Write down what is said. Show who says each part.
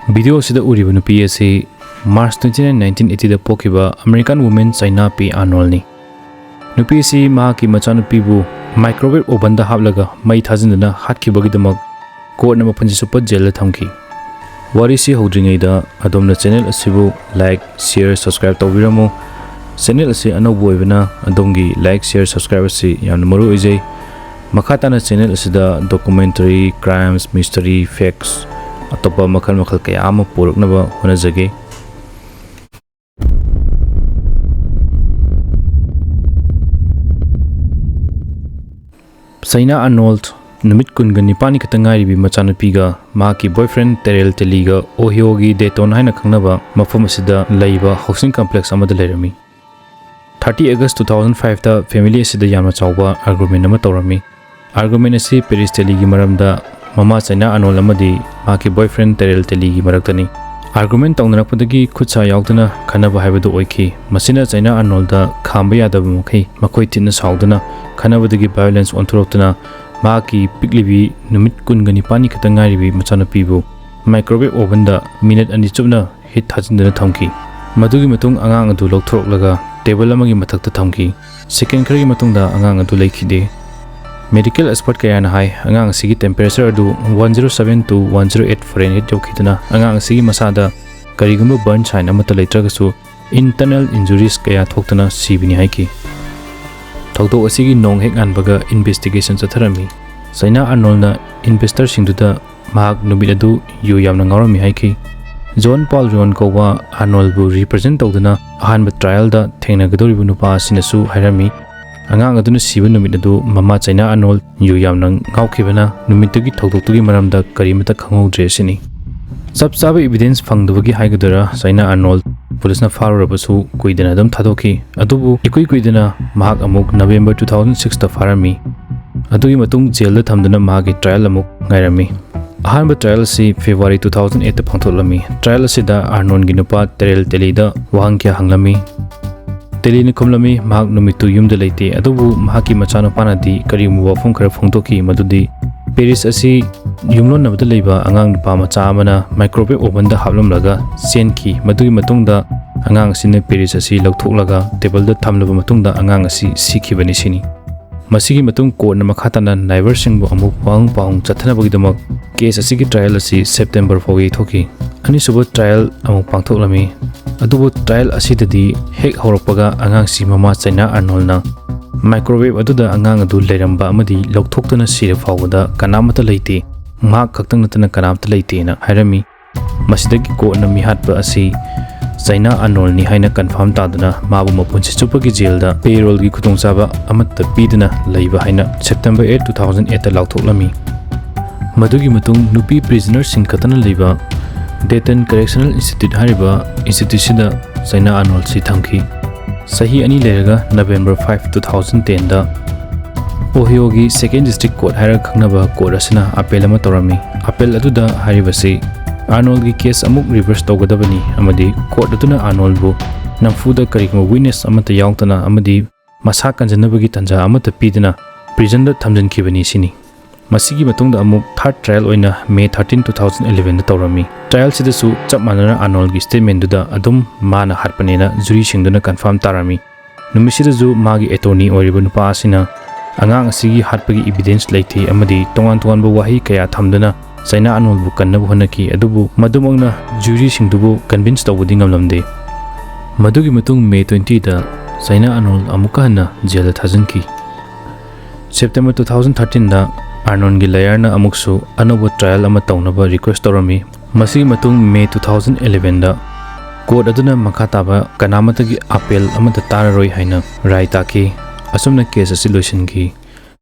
Speaker 1: Video sida uriba nupi asi March 29, 1980 da pokiba American woman China P. Arnold ni. Nupi asi mahaki machanupi bu microwave oven da haplaga mai thajindana hatkibagidamag court na mapanji super jail da thamki. Wari si hodringai da adomna channel asibu like, share, subscribe tawbiramo. Channel asi anawbo oibana adomgi like, share, subscribe asi yamna maru oijai. Makhatana channel asida documentary, crimes, mystery, facts atopa makal kaya ama puruknaba honajage. China Arnold numit kungani pani katangai bi machanupiga maki boyfriend Terrell Teliga Ohiogi Dayton haina khangnaba mafam asida laiba housing complex amada lerami. 30 August 2005 da family asida yamna chawba argument ama tawrami. Argument asi Paris Teligi maramda Mama China Arnold amadi maki boyfriend Terrell Teligi maraktani. Argument tawnakpadagi khutsa yaudana khanaba haibadu oiki. Masina China Arnold da khamba yadaba mukhi makoi tinna saudana khanabadagi violence onthurotana maki piklibi numit kungani pani katangaribi machanapibu microwave oven da minute ani chupna hit thajindana thamki. Madugi matung angang adu lokthoroklaga table amagi mathakta thamki. Second khari matung da angang adu laikhide. Medical expert kaya na hai angang sigi temperature adu 107 to 108 Fahrenheit yokidana angang sigi masada karigumba burn sign amata leitragasu internal injuries kaya thoktana sibini haiki. Thokdo asigi nong hek anbaga investigation chatharami. China Arnold na investor singduda mahak numit adu yu yamna ngawrami haiki. John Paul John kowa Arnold bu represent tawdana ahanba trial da thengnagadoribu nupa sinasu hairami. Angang aduna siba numit adu Mama China Arnold yu yamna ngawkhibana numitagi thokdoktugi maramda karimata khangawdre sini. Chap chaba evidence phangdubagi haigadara China Arnold police na farurabasu kuidana adam thadoki adubu kuidana mahak amuk November 2006 ta farami. Adugi matung jail da thamdana mahagi trial amuk ngairami. Ahanba trial si February 2008 ta phangtholami. Trial asida Arnold gi nupa Terrell Telida wahangkya hanglami. Telini kumlami mahak numitu yumda leite adubu mahaki machano panadi karimu wafum khara phongtoki madudi Paris asi yumlon nabda leiba angang nupa macha amana microwave oven da haplamlaga senki madui matungda angang sine Paris asi lauthoklaga table da thamlaba matungda angang asi sikhibani sini. Masigi matung court na makhatana neighbor singbu amuk paung chathanabagi case asigi trial asi September fogi thoki. Ani suba trial amuk pangthoklami. Adubu trial asidadi hek horoppaga angang si Mama China Arnold na microwave aduda angang adu leiramba amadi lauthoktuna sira fawada kanamata leite mahak khaktang natana kanamata leite na hairami. Masidagi court na mi Hatpa asi China Arnold ni haina confirm tadana mabu mapunsi chupagi jail da payroll gi khutongchaba amatta pidana leiba haina September 8 2008 lauthoklami. Madugi matung nupi prisoner sing khatana leiba Dayton Correctional Institute hariba institution da China Arnold si thamki. Sahi ani leraga November 5 2010 da Ohio gi second district court haira khangnaba court asina appeal ama torami. Appeal aduda haribasi Arnold gi case amuk reverse tawgadabani amadi court aduna Arnold bu namfuda karigma witness amata yautana amadi masa kanjanabagi tanja amata pidana prison da thamjankhibani sini. Masigi matungda amuk third trial oina May 13 2011 da tawrami. Trial sidasu chap manana Arnold gi statement duda adum mana harpanena jury singduna confirm tarami. Numisida magi attorney oriba nupa asina angang asigi harpagi evidence leite amadi tongan bu wahi kaya thamdana China Arnold bu kannabu honaki adubu madumangna jury singdubu convince tawbudi ngamlamde. Madugi matung May 20 da China Arnold amuka hana jail da thajanki. September 2013 da Arnold gi lawyer na amuksu anoba trial ama tawnaba request tawrami. Masi matung May 2011 da court aduna makhataba kanamata gi appeal amata tararoi haina rai taki asumna case asi loisinki.